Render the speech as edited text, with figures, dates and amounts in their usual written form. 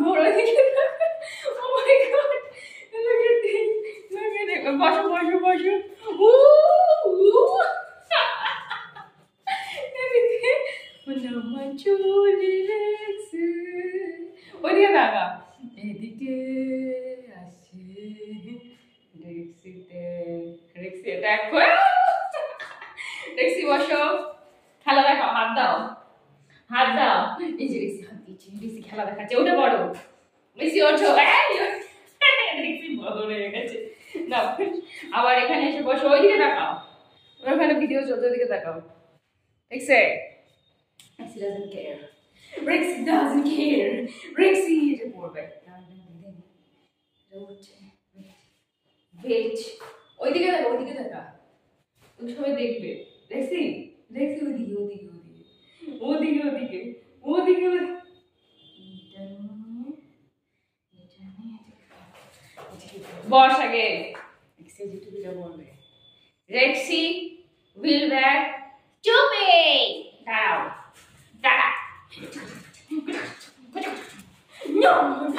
ঘোড়া দিকে ও মাই god look at this look at it বসো বসো বসো ও এদিকে আমার চুলি রেক্সি ওদিকে দাঁড়া এদিকে আসে রেক্সিতে রেক্সি দেখো রেক্সি বসো খেলা দেখাও হাত দাও হাত দাও এই যে রেক্সি হাত দিচ্ছি রেক্সি খেলা দেখাচ্ছে ওটা বড় রেক্সি ওঠো রেক্সি বড় হয়ে গেছে না আবার এখানে এসে বসো ওইদিকে তাকাও ওখানে ভিডিও চলছে ওইদিকে তাকাও রেক্সি Rexy doesn't care. Rexy doesn't care. Rexy এটা পড়বে ওয়েট ওইদিকে দেখা ওইদিকে দেখা তুমি সবাই দেখবে রেক্সি রেক্সি ওইদিকে ওইদিকে ওইদিকে ওইদিকে ওইদিকে ওইদিকে বস আগে রেক্সি যেটুকুটা বলবে রেক্সি will wear টুপি দাঁড়াও দাঁড়া No!